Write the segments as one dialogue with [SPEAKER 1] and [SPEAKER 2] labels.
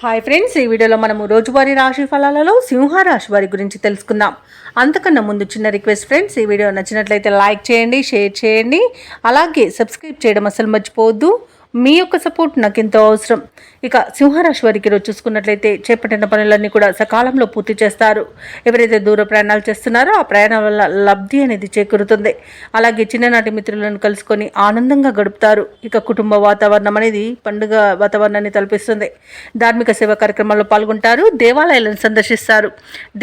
[SPEAKER 1] Hi friends, ఈ వీడియోలో మనము రోజువారీ రాశి ఫలాలలో సింహరాశి వారి గురించి తెలుసుకుందాం. అంతకన్నా ముందు చిన్న రిక్వెస్ట్ ఫ్రెండ్స్, ఈ వీడియో నచ్చినట్లయితే లైక్ చేయండి, షేర్ చేయండి, అలాగే సబ్స్క్రైబ్ చేయడం అసలు మర్చిపోవద్దు. మీ యొక్క సపోర్ట్ నాకు ఎంతో అవసరం. ఇక సింహరాశి వారికి ఈరోజు చూసుకున్నట్లయితే చేపట్టిన పనులన్నీ కూడా సకాలంలో పూర్తి చేస్తారు. ఎవరైతే దూర ప్రయాణాలు చేస్తున్నారో ఆ ప్రయాణాల వల్ల లబ్ధి అనేది చేకూరుతుంది. అలాగే చిన్ననాటి మిత్రులను కలుసుకొని ఆనందంగా గడుపుతారు. ఇక కుటుంబ వాతావరణం అనేది పండుగ వాతావరణాన్ని తలపిస్తుంది. ధార్మిక సేవా కార్యక్రమాల్లో పాల్గొంటారు. దేవాలయాలను సందర్శిస్తారు.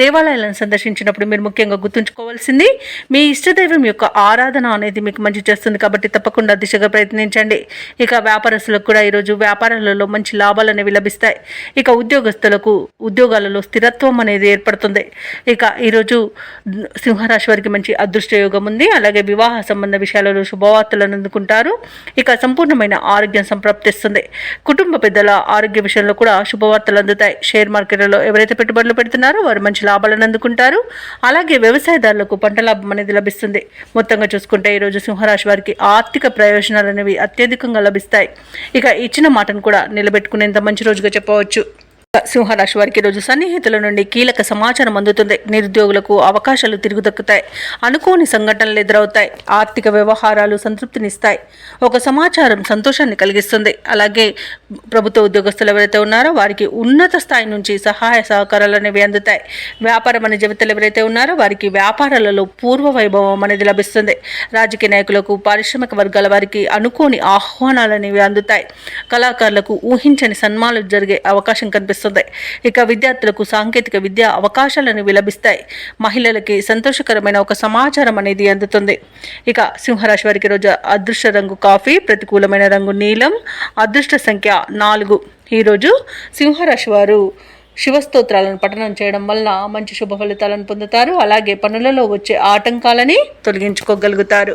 [SPEAKER 1] దేవాలయాలను సందర్శించినప్పుడు మీరు ముఖ్యంగా గుర్తుంచుకోవాల్సింది మీ ఇష్టదైవం యొక్క ఆరాధన అనేది మీకు మంచి చేస్తుంది. కాబట్టి తప్పకుండా దిశగా ప్రయత్నించండి. ఇక వ్యాపారస్తులకు కూడా ఈరోజు వ్యాపారాలలో మంచి లాభాలు అనేవి లభిస్తాయి. ఇక ఉద్యోగస్తులకు ఉద్యోగాలలో స్థిరత్వం అనేది ఏర్పడుతుంది. ఇక ఈరోజు సింహరాశి వారికి మంచి అదృష్ట యోగం ఉంది. అలాగే వివాహ సంబంధ విషయాలలో శుభవార్తలను అందుకుంటారు. ఇక సంపూర్ణమైన ఆరోగ్యం సంప్రాప్తిస్తుంది. కుటుంబ పెద్దల ఆరోగ్య విషయంలో కూడా శుభవార్తలు అందుతాయి. షేర్ మార్కెట్లలో ఎవరైతే పెట్టుబడులు పెడుతున్నారో వారు మంచి లాభాలను అందుకుంటారు. అలాగే వ్యవసాయదారులకు పంట లాభం అనేది లభిస్తుంది. మొత్తంగా చూసుకుంటే ఈరోజు సింహరాశి వారికి ఆర్థిక ప్రయోజనాలు అనేవి అత్యధికంగా లభిస్తాయి. ఇక ఇచ్చిన మాటను కూడా నిలబెట్టుకునేంత మంచి రోజుగా చెప్పవచ్చు. సింహరాశి వారికి రోజు సన్నిహితుల నుండి కీలక సమాచారం అందుతుంది. నిరుద్యోగులకు అవకాశాలు తిరుగు దక్కుతాయి. అనుకోని సంఘటనలు ఎదురవుతాయి. ఆర్థిక వ్యవహారాలు సంతృప్తినిస్తాయి. ఒక సమాచారం సంతోషాన్ని కలిగిస్తుంది. అలాగే ప్రభుత్వ ఉద్యోగస్తులు ఎవరైతే ఉన్నారో వారికి ఉన్నత స్థాయి నుంచి సహాయ సహకారాలు అనేవి అందుతాయి. వ్యాపారం అనే జీవితాలు ఎవరైతే ఉన్నారో వారికి వ్యాపారాలలో పూర్వ వైభవం అనేది లభిస్తుంది. రాజకీయ నాయకులకు, పారిశ్రామిక వర్గాల వారికి అనుకోని ఆహ్వానాలు అనేవి అందుతాయి. కళాకారులకు ఊహించని సన్మానాలు జరిగే అవకాశం కనిపిస్తుంది. ఇక విద్యార్థులకు సాంకేతిక విద్యా అవకాశాలను లభిస్తాయి. మహిళలకి సంతోషకరమైన ఒక సమాచారం అనేది అందుతుంది. ఇక సింహరాశి వారికి రోజు అదృష్ట రంగు కాఫీ, ప్రతికూలమైన రంగు నీలం, అదృష్ట సంఖ్య 4. ఈరోజు సింహరాశి వారు శివస్తోత్రాలను పఠనం చేయడం వల్ల మంచి శుభ ఫలితాలను పొందుతారు. అలాగే పనులలో వచ్చే ఆటంకాలని తొలగించుకోగలుగుతారు.